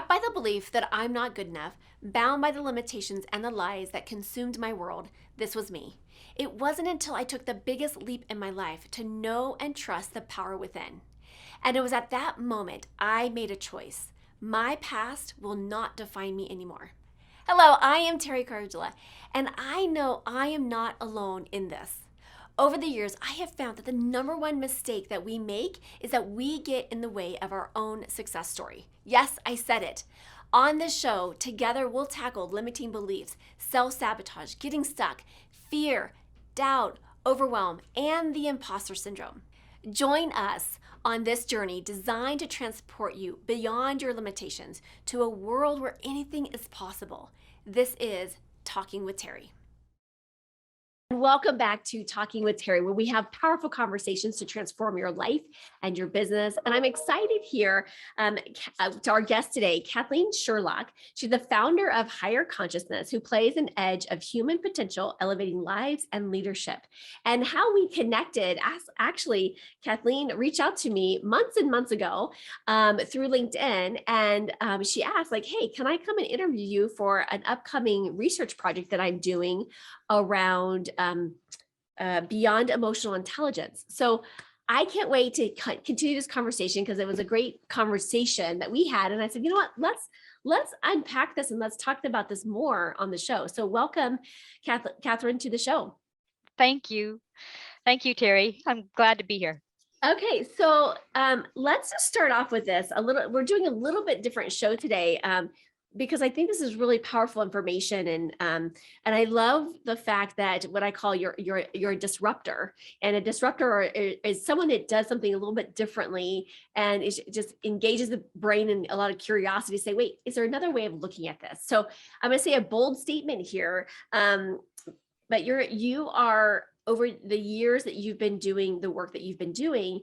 Trapped by the belief that I'm not good enough, bound by the limitations and the lies that consumed my world, this was me. It wasn't until I took the biggest leap in my life to know and trust the power within. And it was at that moment I made a choice. My past will not define me anymore. Hello, I am Teri Cardula, and I know I am not alone in this. Over the years, I have found that the number one mistake that we make is that we get in the way of our own success story. Yes, I said it. On this show, together we'll tackle limiting beliefs, self sabotage, getting stuck, fear, doubt, overwhelm, and the imposter syndrome. Join us on this journey designed to transport you beyond your limitations to a world where anything is possible. This is Talking with Teri. Welcome back to Talking with Teri, where we have powerful conversations to transform your life and your business. And I'm excited here to our guest today, Kathleen Sherlock. She's the founder of Higher Consciousness, who plays an edge of human potential, elevating lives and leadership. And how we connected, actually, Kathleen reached out to me months and months ago through LinkedIn. And she asked, like, hey, can I come and interview you for an upcoming research project that I'm doing around beyond emotional intelligence. So I can't wait to continue this conversation because it was a great conversation that we had. And I said, you know what, let's unpack this and let's talk about this more on the show. So welcome, Catherine, to the show. Thank you. Thank you, Teri. I'm glad to be here. Okay, so let's just start off with this. We're doing a little bit different show today. Because I think this is really powerful information, and I love the fact that what I call you're a disruptor, and a disruptor is someone that does something a little bit differently, and it just engages the brain and a lot of curiosity to say, wait, is there another way of looking at this? So I'm going to say a bold statement here, but you are over the years that you've been doing the work that you've been doing.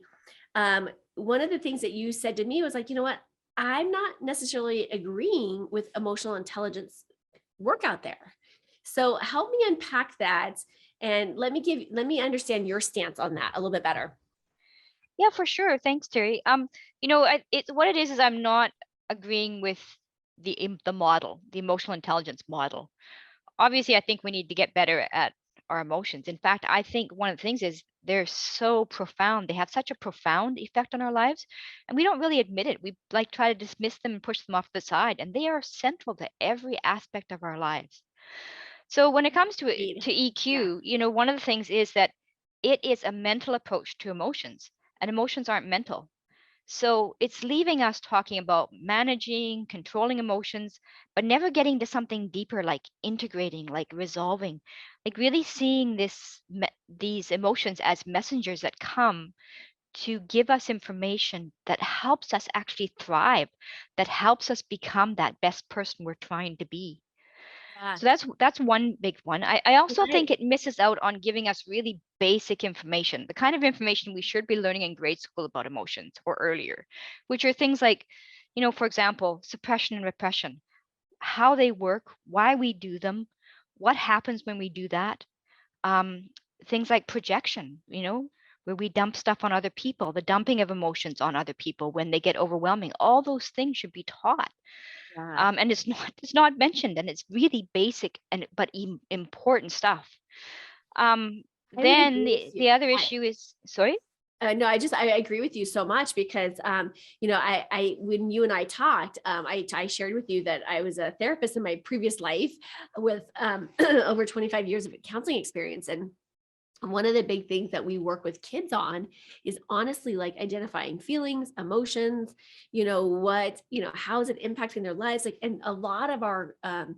One of the things that you said to me was like, you know what? I'm not necessarily agreeing with emotional intelligence work out there. So help me unpack that and let me understand your stance on that a little bit better. Yeah, for sure. Thanks, Teri. What it is I'm not agreeing with the model, the emotional intelligence model. Obviously, I think we need to get better at our emotions. In fact, I think one of the things is they're so profound. They have such a profound effect on our lives, and we don't really admit it. We like try to dismiss them and push them off to the side, and they are central to every aspect of our lives. So when it comes to EQ, one of the things is that it is a mental approach to emotions, and emotions aren't mental. So it's leaving us talking about managing, controlling emotions, but never getting to something deeper like integrating, like resolving, like really seeing these emotions as messengers that come to give us information that helps us actually thrive, that helps us become that best person we're trying to be. Yeah. So that's one big one. I also think Right. it misses out on giving us really basic information, the kind of information we should be learning in grade school about emotions or earlier, which are things like, for example, suppression and repression, how they work, why we do them, what happens when we do that. Things like projection, where we dump stuff on other people, the dumping of emotions on other people when they get overwhelming. All those things should be taught. Yeah. And it's not mentioned, and it's really basic but important stuff. I would Then agree with you. the other issue is, sorry. No, I agree with you so much because, I when you and I talked, I shared with you that I was a therapist in my previous life with over 25 years of counseling experience. And one of the big things that we work with kids on is honestly like identifying feelings, emotions, how is it impacting their lives? Like, and a lot of our, some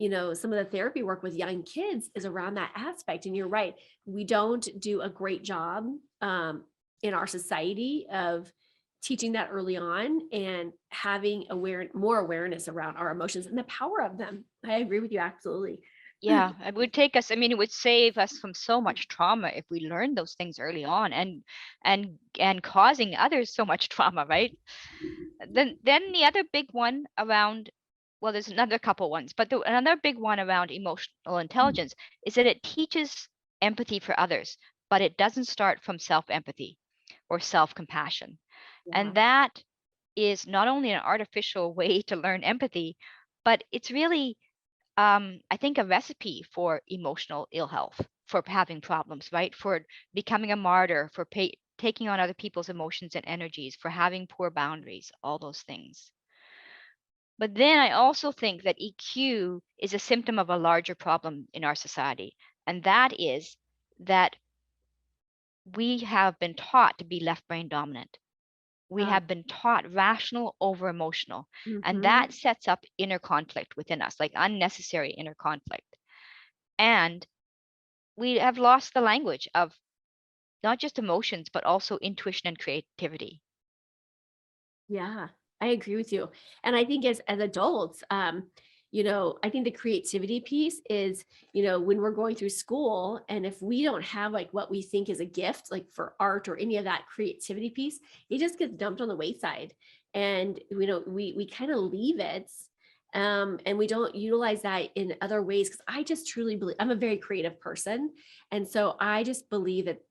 of the therapy work with young kids is around that aspect. And you're right. We don't do a great job in our society of teaching that early on and having more awareness around our emotions and the power of them. I agree with you. Absolutely. Yeah, it would take us, it would save us from so much trauma if we learned those things early on, and causing others so much trauma, right? Then the other big one around, well, there's another couple ones, but another big one around emotional intelligence is that it teaches empathy for others, but it doesn't start from self-empathy or self-compassion. Yeah. And that is not only an artificial way to learn empathy, but it's really, I think, a recipe for emotional ill health, for having problems, right? For becoming a martyr, for taking on other people's emotions and energies, for having poor boundaries, all those things. But then I also think that EQ is a symptom of a larger problem in our society. And that is that we have been taught to be left brain dominant. We Uh, have been taught rational over emotional. And mhm. that sets up inner conflict within us, like unnecessary inner conflict. And we have lost the language of not just emotions, but also intuition and creativity. Yeah, I agree with you. And I think as adults, I think the creativity piece is, when we're going through school and if we don't have like what we think is a gift, like for art or any of that creativity piece, it just gets dumped on the wayside. And we kind of leave it. And we don't utilize that in other ways because I just truly believe I'm a very creative person. And so I just believe that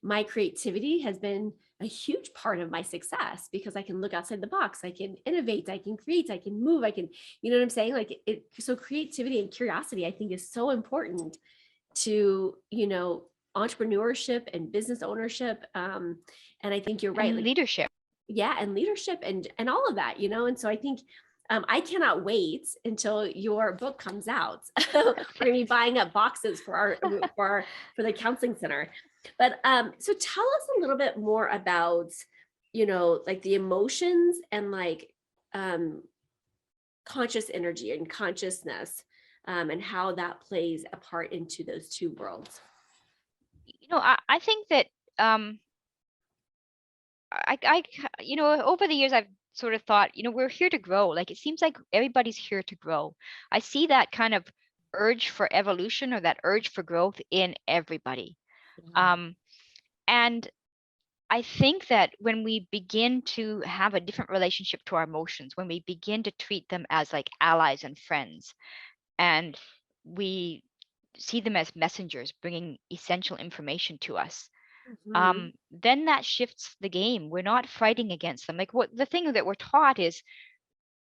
my creativity has been a huge part of my success because I can look outside the box, I can innovate, I can create, I can move, I can, you know what I'm saying? Like so creativity and curiosity, I think is so important to, entrepreneurship and business ownership. And I think you're right. And Like, leadership. yeah, and leadership and all of that, and so I think I cannot wait until your book comes out. We're gonna be buying up boxes for the counseling center. But so tell us a little bit more about, like the emotions and like um conscious energy and consciousness, and how that plays a part into those two worlds. I think that um, over the years, I've sort of thought, we're here to grow. Like, it seems like everybody's here to grow. I see that kind of urge for evolution or that urge for growth in everybody. Yeah. Um, and I think that when we begin to have a different relationship to our emotions, when we begin to treat them as like allies and friends, and we see them as messengers bringing essential information to us, Mhm. then that shifts the game. We're not fighting against them. Like, what the thing that we're taught is,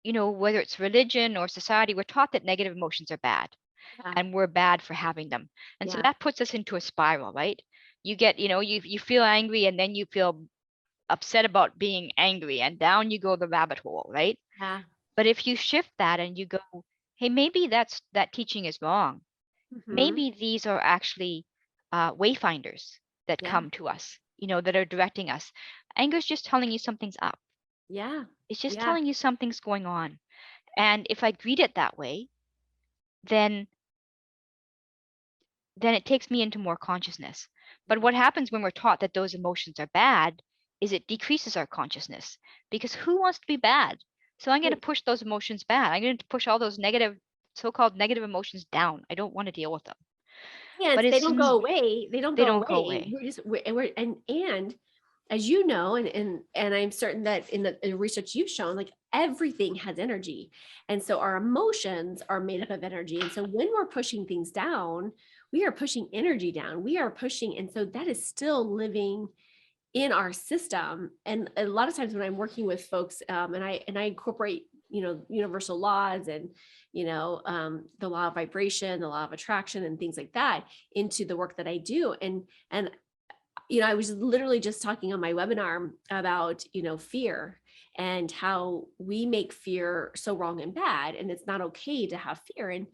whether it's religion or society, we're taught that negative emotions are bad Yeah. and we're bad for having them. And so Yeah. that puts us into a spiral, right? You get, you feel angry and then you feel upset about being angry and down you go the rabbit hole, right? Yeah. But if you shift that and you go, hey, maybe that teaching is wrong. Mhm. Maybe these are actually wayfinders that Yeah. come to us, that are directing us. Anger is just telling you something's up. Yeah. It's just Yeah. telling you something's going on. And if I greet it that way, then it takes me into more consciousness. But what happens when we're taught that those emotions are bad is it decreases our consciousness because who wants to be bad? So I'm going to Right. push those emotions bad. I'm going to push all those negative, so-called negative emotions down. I don't want to deal with them. And But they as don't soon as go away. They don't they go don't go away. away. And as you know, and I'm certain that in the research you've shown, like everything has energy. And so our emotions are made up of energy. And so when we're pushing things down, we are pushing energy down. We are pushing, and so that is still living in our system. And a lot of times when I'm working with folks, and I incorporate, universal laws and, the law of vibration, the law of attraction, and things like that into the work that I do. And I was literally just talking on my webinar about, fear and how we make fear so wrong and bad, and it's not okay to have fear. And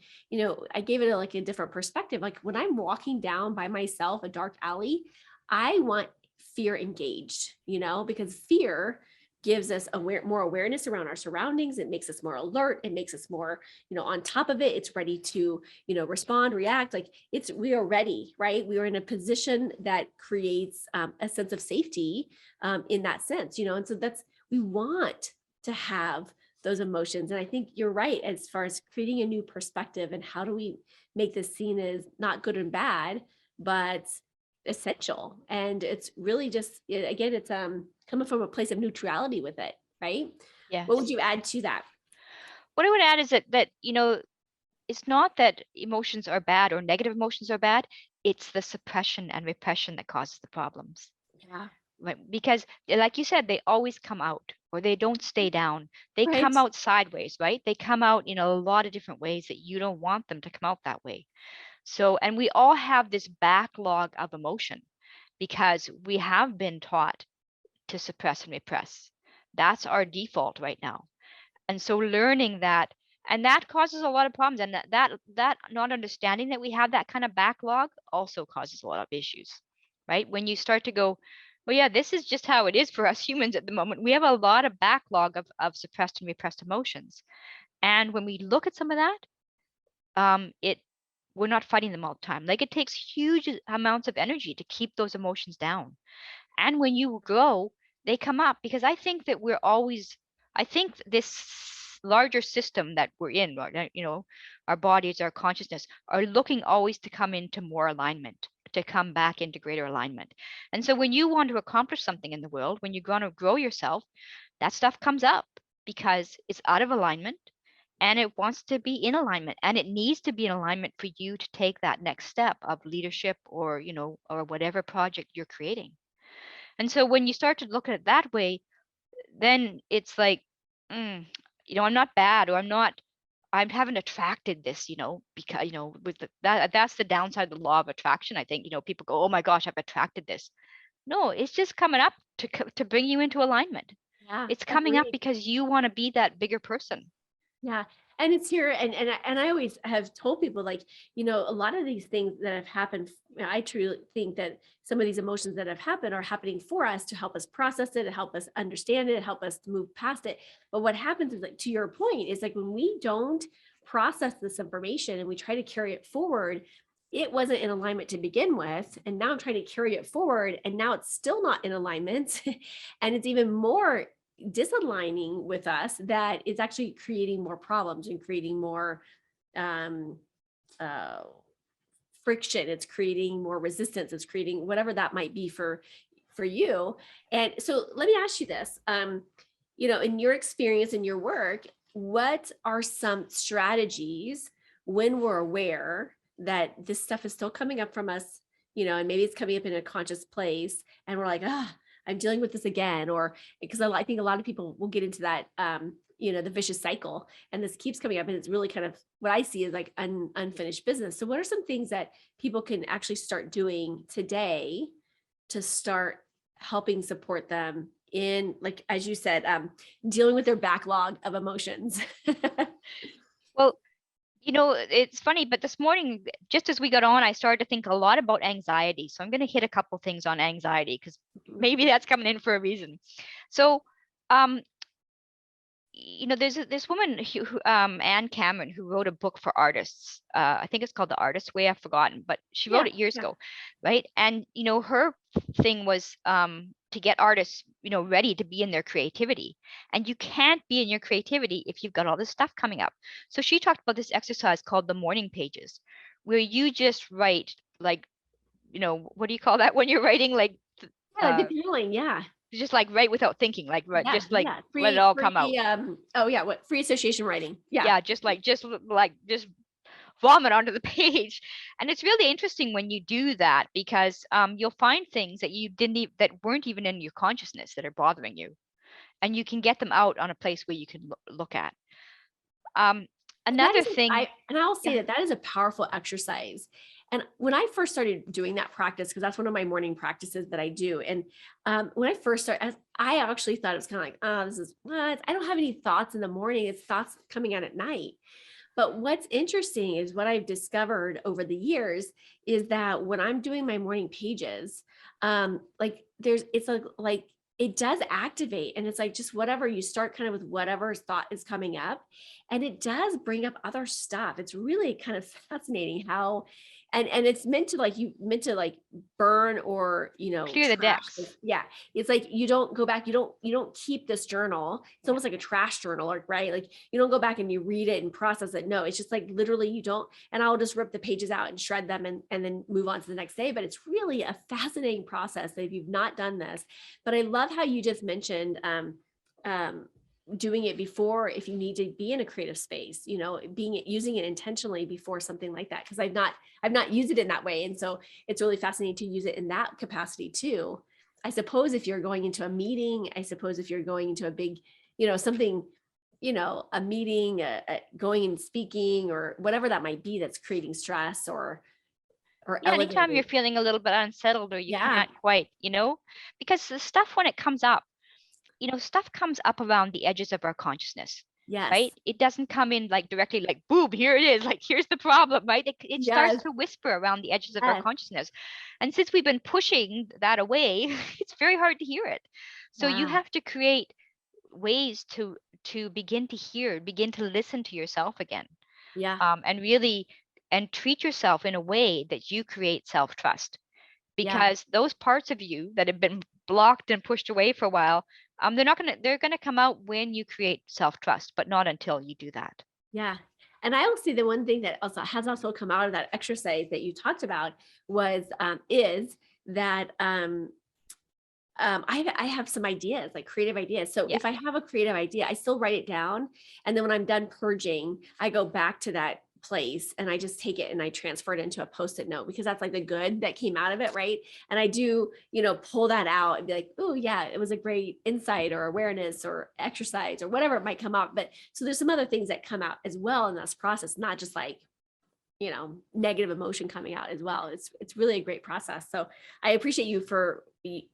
I gave it like a different perspective. Like when I'm walking down by myself a dark alley, I want fear engaged, because fear gives us more awareness around our surroundings. It makes us more alert. It makes us more, on top of it. It's ready to, respond, react. Like we are ready, right? We are in a position that creates a sense of safety, in that sense, and so we want to have those emotions. And I think you're right as far as creating a new perspective and how do we make this seen as not good and bad, but essential. And it's really just, again, it's coming from a place of neutrality with it, right? What would Yes. you add to that? What I would add is that it's not that emotions are bad or negative emotions are bad. It's the suppression and repression that causes the problems. Yeah. right? Because like you said, they always come out, or they don't stay down. They Right. come out sideways, right? They come out in a lot of different ways that you don't want them to come out that way. So, and we all have this backlog of emotion because we have been taught to suppress and repress. That's our default right now. And so learning that, and that causes a lot of problems. And that not understanding that we have that kind of backlog also causes a lot of issues, right? When you start to go, well, yeah, this is just how it is for us humans at the moment. We have a lot of backlog of suppressed and repressed emotions. And when we look at some of that, it we're not fighting them all the time. Like, it takes huge amounts of energy to keep those emotions down. And when you grow, they come up, because I think that I think this larger system that we're in, right, our bodies, our consciousness are looking always to come into more alignment, to come back into greater alignment. And so when you want to accomplish something in the world, when you want to grow yourself, that stuff comes up because it's out of alignment, and it wants to be in alignment, and it needs to be in alignment for you to take that next step of leadership, or or whatever project you're creating. And so when you start to look at it that way, then it's like, mm, I'm not bad, or I haven't attracted this, because, with that's the downside of the law of attraction. I think, people go, oh my gosh, I've attracted this. No, it's just coming up to bring you into alignment. Yeah, It's coming up agreed. because you want to be that bigger person. Yeah. And it's here. And I always have told people, like, a lot of these things that have happened, I truly think that some of these emotions that have happened are happening for us to help us process it, to help us understand it, help us to move past it. But what happens is, like, to your point, is like when we don't process this information and we try to carry it forward, it wasn't in alignment to begin with. And now I'm trying to carry it forward, and now it's still not in alignment. And it's even more disaligning with us, that it's actually creating more problems and creating more um, uh, friction. It's creating more resistance. It's creating whatever that might be for you. And so let me ask you this: in your experience in your work, what are some strategies when we're aware that this stuff is still coming up from us, and maybe it's coming up in a conscious place, and we're like, I'm dealing with this again, or because I think a lot of people will get into that, the vicious cycle, and this keeps coming up, and it's really kind of what I see is like unfinished business. So what are some things that people can actually start doing today to start helping support them in, like, as you said, dealing with their backlog of emotions? Well, it's funny, but this morning, just as we got on, I started to think a lot about anxiety. So I'm going to hit a couple things on anxiety, because maybe that's coming in for a reason. So, there's this woman, Anne Cameron, who wrote a book for artists. I think it's called The Artist's Way. I've forgotten, but she wrote it years ago, right? And her thing was to get artists, ready to be in their creativity. And you can't be in your creativity if you've got all this stuff coming up. So she talked about this exercise called the morning pages, where you just write, like, what do you call that when you're writing, like, Like the feeling, yeah. just like write without thinking, like, right, Yeah, just like yeah. let it Free, all come out. free, oh yeah, what, free association writing. Yeah. Yeah, just vomit onto the page. And it's really interesting when you do that, because you'll find things that you didn't that weren't even in your consciousness that are bothering you, and you can get them out on a place where you can look at. That Another is, thing. and I'll say Yeah. that is a powerful exercise. And when I first started doing that practice, because that's one of my morning practices that I do. And when I first started, I actually thought it was kind of like, oh, this is what, I don't have any thoughts in the morning. It's thoughts coming out at night. But what's interesting is what I've discovered over the years is that when I'm doing my morning pages, it's like it does activate, and it's like just whatever you start kind of with whatever thought is coming up, and it does bring up other stuff. It's really kind of fascinating how, and it's meant to, like, you meant to like burn or Clear the trash this. decks. Yeah, it's like you don't go back, you don't keep this journal. It's almost like a trash journal, or right, like you don't go back and you read it and process it. No, it's just like literally you don't. And I'll just rip the pages out and shred them, and then move on to the next day. But it's really a fascinating process if you've not done this. But I love how you just mentioned um, doing it before, if you need to be in a creative space, using it intentionally before something like that, because I've not used it in that way. And so it's really fascinating to use it in that capacity too. I suppose if you're going into a meeting, I suppose if you're going into a big, something, a meeting, going and speaking or whatever that might be, that's creating stress or Yeah, anytime you're elevating. feeling a little bit unsettled or you Yeah. can't quite, because the stuff when it comes up, stuff comes up around the edges of our consciousness, Yes. right? It doesn't come in like directly like, boom, here it is, like, here's the problem, right? It starts Yes. to whisper around the edges of our Yes. consciousness. And since we've been pushing that away, it's very hard to hear it. So you Yeah. have to create ways to begin to hear, begin to listen to yourself again, Yeah. and really and treat yourself in a way that you create self-trust, Yeah. because those parts of you that have been blocked and pushed away for a while, they're gonna come out when you create self-trust, but not until you do that. Yeah. And I will say the one thing that also come out of that exercise that you talked about was is that I have some ideas, like creative ideas. So Yeah. if I have a creative idea, I still write it down. And then when I'm done purging, I go back to that place and I just take it and I transfer it into a post-it note, because that's like the good that came out of it. Right. And I do, pull that out and be like, oh yeah, it was a great insight or awareness or exercise or whatever it might come out. But so there's some other things that come out as well in this process, not just like, negative emotion coming out as well. It's really a great process. So I appreciate you for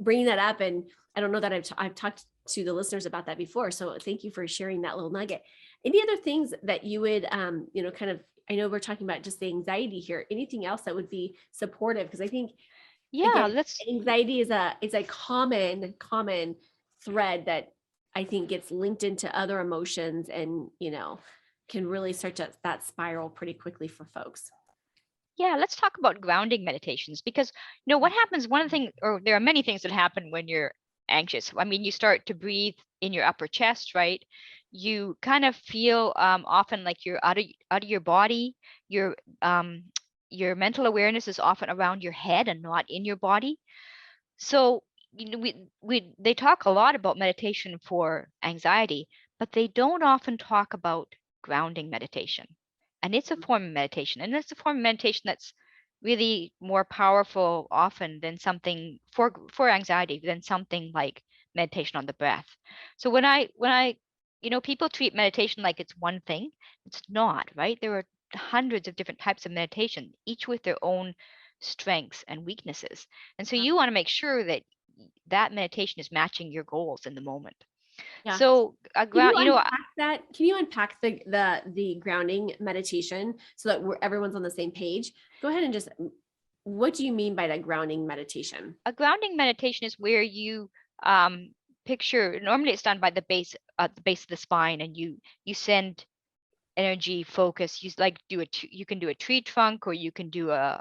bringing that up. And I don't know that I've talked to the listeners about that before. So thank you for sharing that little nugget. Any other things that you would, kind of, I know we're talking about just the anxiety here. Anything else that would be supportive? Because I think, Yeah, again, anxiety is a common thread that I think gets linked into other emotions and, can really start to that spiral pretty quickly for folks. let's talk about grounding meditations, because what happens, one of the things, or there are many things that happen when you're anxious. I mean, you start to breathe in your upper chest, right? You kind of feel often like you're out of your body. Um your mental awareness is often around your head and not in your body. So, they talk a lot about meditation for anxiety, but they don't often talk about grounding meditation. And it's a form of meditation, and it's a form of meditation that's really more powerful often than something for anxiety than something like meditation on the breath. So when I people treat meditation like it's one thing. It's not, right? There are hundreds of different types of meditation, each with their own strengths and weaknesses. And so you want to make sure that that meditation is matching your goals in the moment. Yeah. So a Can you ground, unpack that? Can you unpack the grounding meditation so that everyone's on the same page? Go ahead and just, what do you mean by that grounding meditation? a grounding meditation is where you picture. Normally, it's done by the base of the spine, and you send energy focus. You like you can do a tree trunk, or you can do a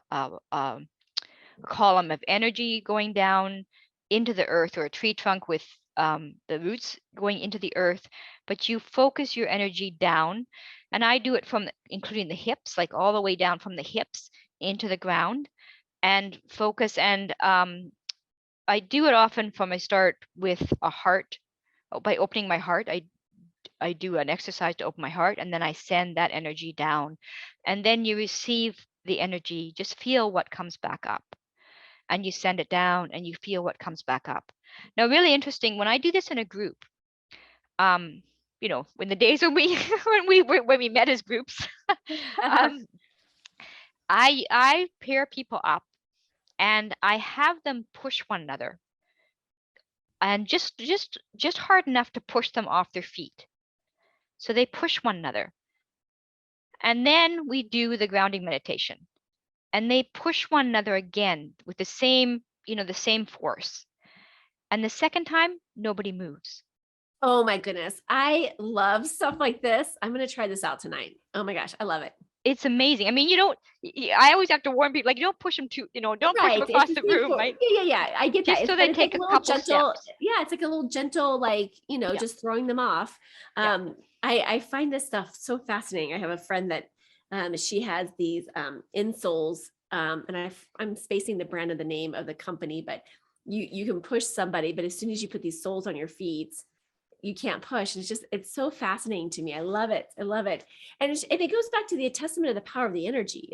column of energy going down into the earth, or a tree trunk with the roots going into the earth, but you focus your energy down. And I do it including the hips, like all the way down from the hips into the ground, and focus. And I do it often from I start with a heart, by opening my heart. I do an exercise to open my heart, and then I send that energy down. And then you receive the energy, just feel what comes back up. And you send it down and you feel what comes back up. Now, really interesting, when I do this in a group, um, when the days when we when we met as groups, um, I pair people up and I have them push one another, and just hard enough to push them off their feet. So they push one another. And then we do the grounding meditation. And they push one another again with the same force. And the second time, nobody moves. Oh my goodness. I love stuff like this. I'm going to try this out tonight. Oh my gosh. I love it. It's amazing. I mean, you don't, I always have to warn people, like, you don't push them don't push them Right. It's across the the same room, for, right? yeah. I get that. Just so they But it's like take a a little couple gentle. steps. Yeah. It's like a little gentle, like, Yeah. just throwing them off. Yeah. I find this stuff so fascinating. I have a friend that, she has these, insoles, and I'm spacing the brand of the name of the company, but you can push somebody, but as soon as you put these soles on your feet, you can't push. It's so fascinating to me. I love it. I love it. And it goes back to the testament of the power of the energy.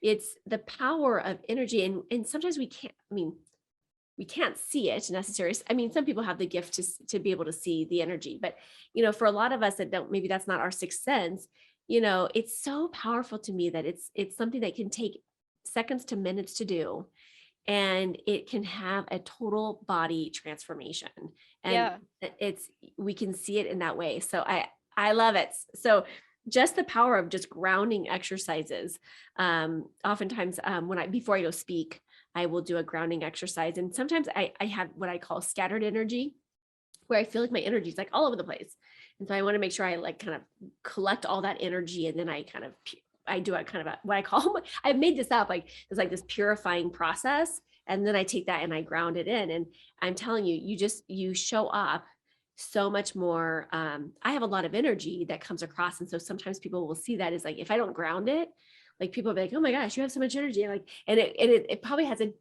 It's the power of energy. And sometimes we we can't see it necessarily. I mean, some people have the gift to be able to see the energy, but for a lot of us that don't, maybe that's not our sixth sense. It's so powerful to me that it's something that can take seconds to minutes to do, and it can have a total body transformation. And Yeah. it's we can see it in that way. So I love it. So just the power of just grounding exercises. Oftentimes, when before I go speak, I will do a grounding exercise, and sometimes I have what I call scattered energy, where I feel like my energy is like all over the place. And so I want to make sure I like kind of collect all that energy, and then I do a kind of what I call, I've made this up, like it's like this purifying process. And then I take that and I ground it in. And I'm telling you, you show up so much more. I have a lot of energy that comes across. And so sometimes people will see that as like, if I don't ground it, like people will be like, oh my gosh, you have so much energy. Like, and it probably has a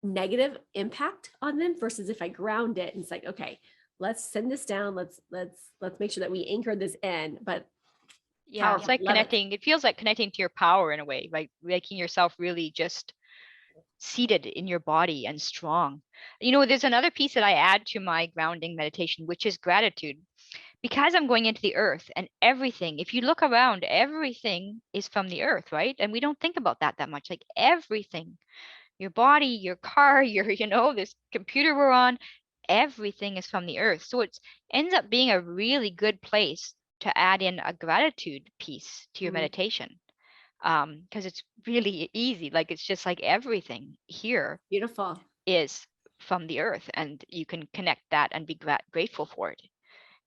negative impact on them versus if I ground it and it's like, okay, let's send this down. Let's make sure that we anchor this in. But Yeah, it's powerful, like love it. connecting. It feels like connecting to your power in a way, like making yourself really just seated in your body and strong. There's another piece that I add to my grounding meditation, which is gratitude. Because I'm going into the earth and everything, if you look around, everything is from the earth, right? And we don't think about that much. Like everything, your body, your car, this computer we're on, everything is from the earth. So it ends up being a really good place to add in a gratitude piece to your meditation. Because it's really easy. Like it's just like everything here Beautiful. is from the earth, and you can connect that and be grateful for it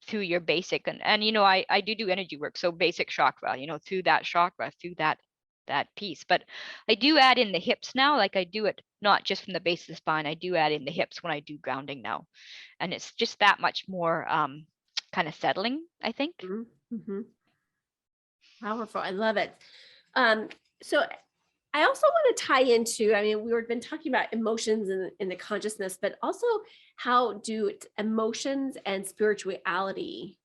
through your basic and I do energy work, so basic chakra, through that chakra, through that piece. But I do add in the hips now. Like I do it not just from the base of the spine, I do add in the hips when I do grounding now, and it's just that much more kind of settling, I think. Mm-hmm. Powerful. I love it. So I also want to tie into, I mean, we've been talking about emotions in the consciousness, but also how do emotions and spirituality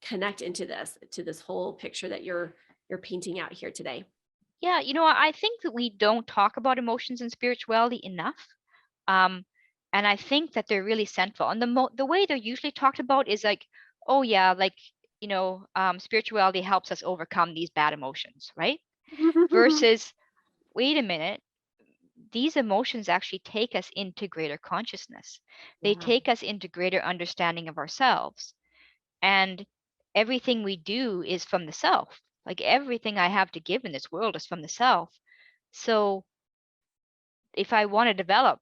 connect into this whole picture that you're painting out here today? Yeah, I think that we don't talk about emotions and spirituality enough. Um, and I think that they're really central. And the way they're usually talked about is like, oh yeah, like, spirituality helps us overcome these bad emotions, right? Versus, wait a minute, these emotions actually take us into greater consciousness. They Yeah. take us into greater understanding of ourselves. And everything we do is from the self. Like everything I have to give in this world is from the self. So if I want to develop,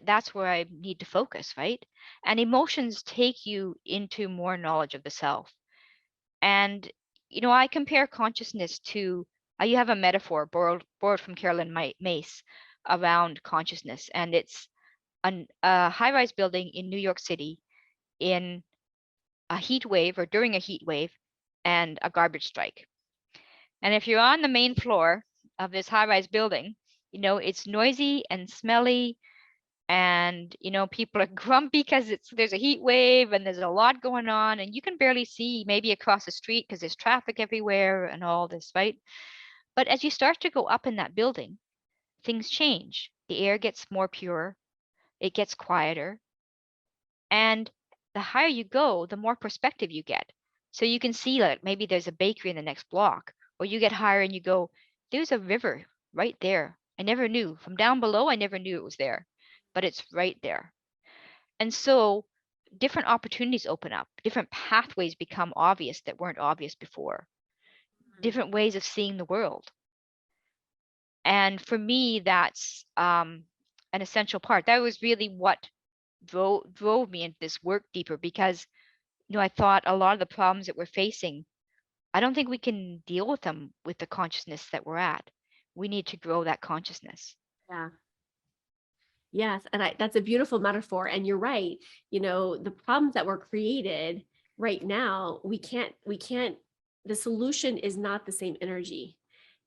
that's where I need to focus, right? And emotions take you into more knowledge of the self. And, I compare consciousness to, you have a metaphor borrowed from Carolyn Mace around consciousness. And it's a high-rise building in New York City in a heat wave or during a heat wave and a garbage strike. And if you're on the main floor of this high-rise building, it's noisy and smelly, and people are grumpy because there's a heat wave and there's a lot going on, and you can barely see maybe across the street because there's traffic everywhere and all this, right? But as you start to go up in that building, things change. The air gets more pure, it gets quieter, and the higher you go, the more perspective you get. So you can see like maybe there's a bakery in the next block, or you get higher and you go, there's a river right there. I never knew. From down below, I never knew it was there, but it's right there. And so different opportunities open up, different pathways become obvious that weren't obvious before, different ways of seeing the world. And for me, that's an essential part. That was really what drove me into this work deeper, because I thought a lot of the problems that we're facing, I don't think we can deal with them with the consciousness that we're at. We need to grow that consciousness. Yeah. Yes, and that's a beautiful metaphor. And you're right. The problems that were created right now, we can't, the solution is not the same energy.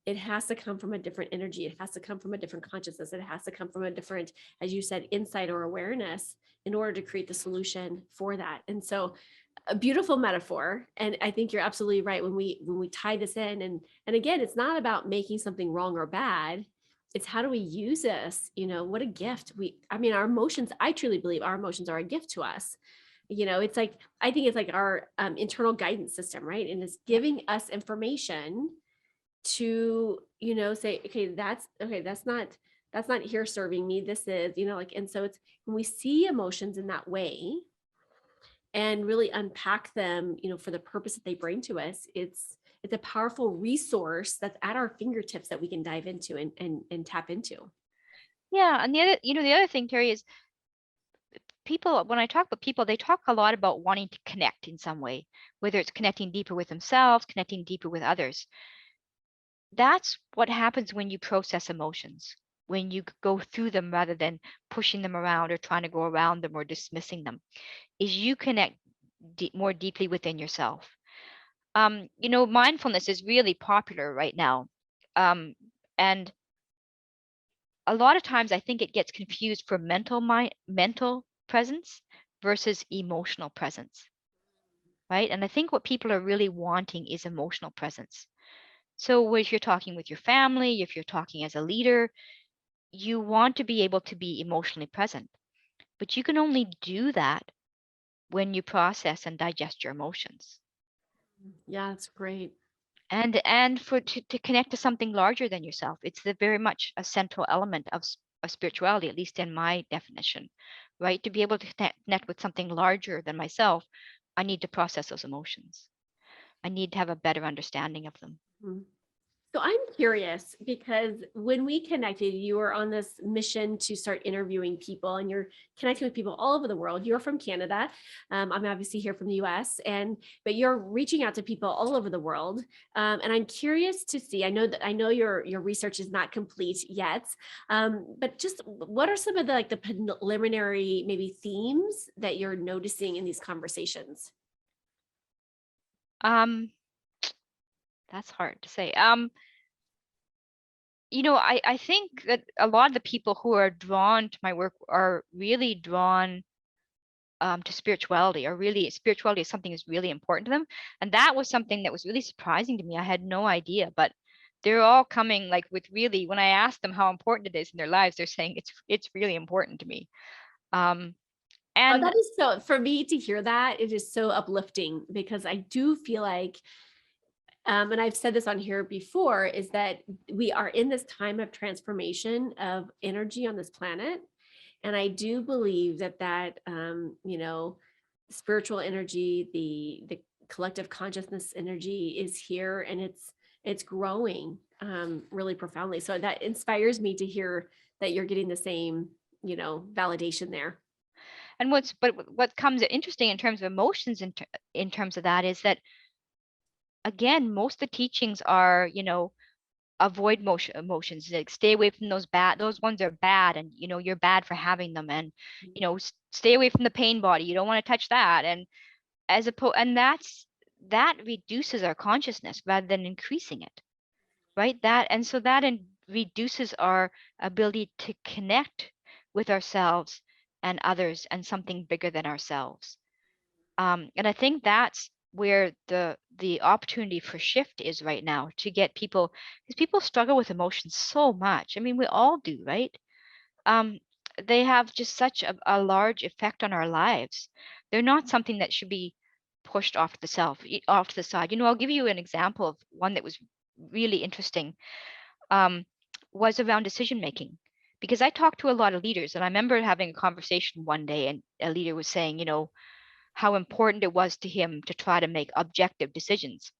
It has to come from a different energy. It has to come from a different consciousness. It has to come from a different, as you said, insight or awareness in order to create the solution for that. And so a beautiful metaphor. And I think you're absolutely right when we tie this in. And again, it's not about making something wrong or bad. It's how do we use this? What a gift. I mean, our emotions, I truly believe our emotions are a gift to us. It's like, I think it's like our internal guidance system, right? And it's Yeah. giving us information to, say, okay, that's not here serving me. This is, like, and so it's when we see emotions in that way and really unpack them, for the purpose that they bring to us, it's a powerful resource that's at our fingertips that we can dive into and tap into. Yeah. And the other thing, Terry, is people, when I talk with people, they talk a lot about wanting to connect in some way, whether it's connecting deeper with themselves, connecting deeper with others. That's what happens when you process emotions, when you go through them rather than pushing them around or trying to go around them or dismissing them, is you connect more deeply within yourself. Mindfulness is really popular right now. And a lot of times I think it gets confused for mental presence versus emotional presence, right? And I think what people are really wanting is emotional presence. So if you're talking with your family, if you're talking as a leader, you want to be able to be emotionally present, but you can only do that when you process and digest your emotions. Yeah, that's great. And to connect to something larger than yourself, it's very much a central element of spirituality, at least in my definition, right? To be able to connect with something larger than myself, I need to process those emotions. I need to have a better understanding of them. Mhm. So I'm curious because when we connected, you were on this mission to start interviewing people, and you're connecting with people all over the world. You're from Canada. I'm obviously here from the US, but you're reaching out to people all over the world. And I'm curious to see, I know your research is not complete yet. But just what are some of the preliminary maybe themes that you're noticing in these conversations? Um, that's hard to say. I think that a lot of the people who are drawn to my work are really drawn to spirituality, or really spirituality is something that's really important to them. And that was something that was really surprising to me. I had no idea, but they're all coming like with really, when I asked them how important it is in their lives, they're saying it's really important to me. Um, Oh, and that is so, for me to hear that, it is so uplifting because I do feel like, and I've said this on here before, is that we are in this time of transformation of energy on this planet. And I do believe that spiritual energy, the collective consciousness energy is here, and it's growing really profoundly. So that inspires me to hear that you're getting the same, validation there. and what comes interesting in terms of emotions in terms of that is that, again, most of the teachings are, avoid emotions, like stay away from those ones are bad, and you're bad for having them, and stay away from the pain body, you don't want to touch that. And and that reduces our consciousness rather than increasing it, right? Reduces our ability to connect with ourselves and others and something bigger than ourselves. And I think that's where the opportunity for shift is right now, to get people, because people struggle with emotions so much. I mean, we all do, right? Um, they have just such a large effect on our lives. They're not something that should be pushed off to the side. I'll give you an example of one that was really interesting. Um, was around decision making. Because I talked to a lot of leaders, and I remember having a conversation one day, and a leader was saying, how important it was to him to try to make objective decisions.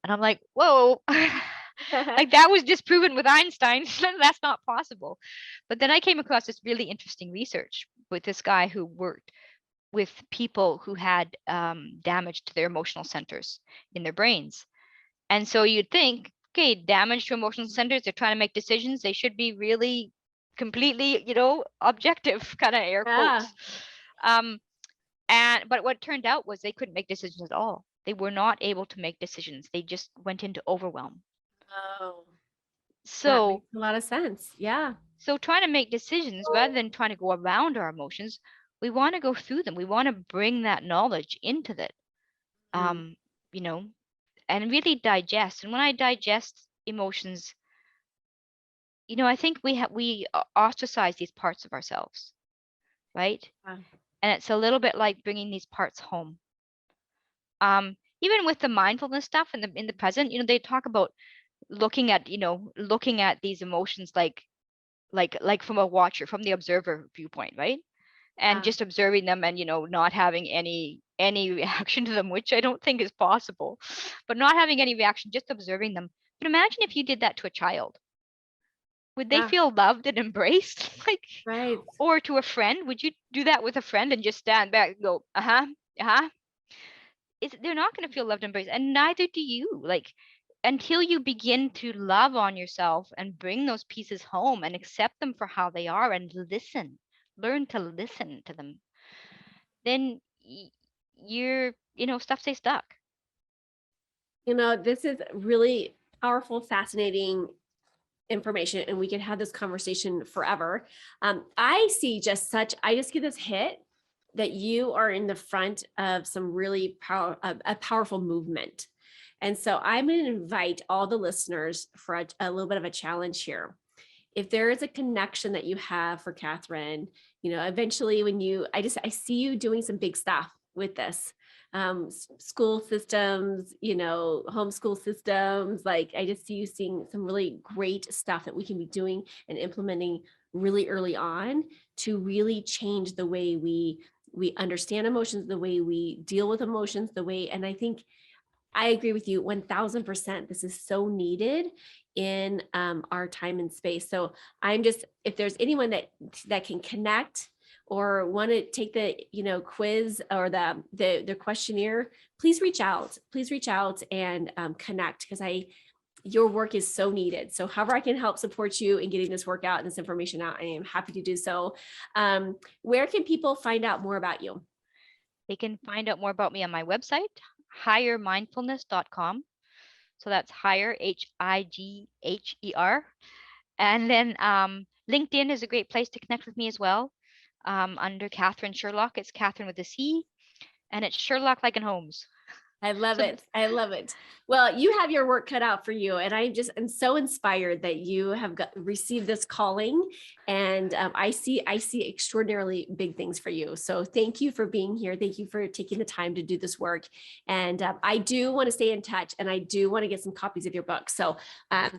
And I'm like, whoa, like that was disproven with Einstein. That's not possible. But then I came across this really interesting research with this guy who worked with people who had damage to their emotional centers in their brains. And so you'd think, okay, damage to emotional centers, they're trying to make decisions. They should be really completely, objective, kind of air Yeah. quotes. Um, but what turned out was they couldn't make decisions at all. They were not able to make decisions. They just went into overwhelm. Oh, that So makes a lot of sense. Yeah. so trying to make decisions rather than trying to go around our emotions, we want to go through them. We want to bring that knowledge into that. Mm. Um, you know, and really digest. And when I digest emotions, I think we ostracize these parts of ourselves, right? Wow. And it's a little bit like bringing these parts home. Even with the mindfulness stuff in the present, they talk about looking at these emotions like from a watcher, from the observer viewpoint, right? And Yeah. just observing them and not having any reaction to them, which I don't think is possible. But not having any reaction, just observing them. But imagine if you did that to a child. Would they Yeah. feel loved and embraced? Like, Right. or to a friend? Would you do that with a friend and just stand back and go, uh-huh, uh-huh? They're not going to feel loved and embraced, and neither do you. Like, until you begin to love on yourself and bring those pieces home and accept them for how they are and learn to listen to them, then stuff stays stuck. This is really powerful, fascinating information, and we could have this conversation forever. I just get this hit that you are in the front of some really a powerful movement. And so I'm going to invite all the listeners for a little bit of a challenge here. If there is a connection that you have for Catherine, eventually I see you doing some big stuff with this, school systems, homeschool systems. Like, I just see you seeing some really great stuff that we can be doing and implementing really early on to really change the way we understand emotions, the way we deal with emotions, and I think I agree with you 1000%. This is so needed in our time and space. So if there's anyone that can connect or want to take the quiz or the questionnaire, please reach out. Please reach out and connect, because your work is so needed. So however I can help support you in getting this work out and this information out, I am happy to do so. Where can people find out more about you? They can find out more about me on my website, highermindfulness.com. So that's higher, HIGHER. And then LinkedIn is a great place to connect with me as well. Under Catherine Sherlock, it's Catherine with a C, and it's Sherlock like in Holmes. I love So it. I love it. Well, you have your work cut out for you. And I'm so inspired that you have received this calling. And I see extraordinarily big things for you. So thank you for being here. Thank you for taking the time to do this work. And I do want to stay in touch, and I do want to get some copies of your book. So I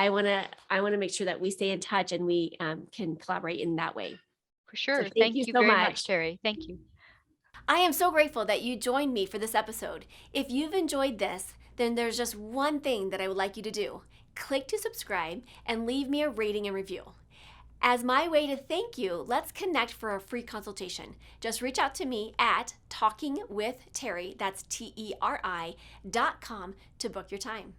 want to make sure that we stay in touch and we can collaborate in that way. for sure. So thank you Thank you so very much, much. Teri. Thank you. I am so grateful that you joined me for this episode. If you've enjoyed this, then there's just one thing that I would like you to do. Click to subscribe and leave me a rating and review. As my way to thank you, let's connect for a free consultation. Just reach out to me at talkingwithteri, that's TERI.com, to book your time.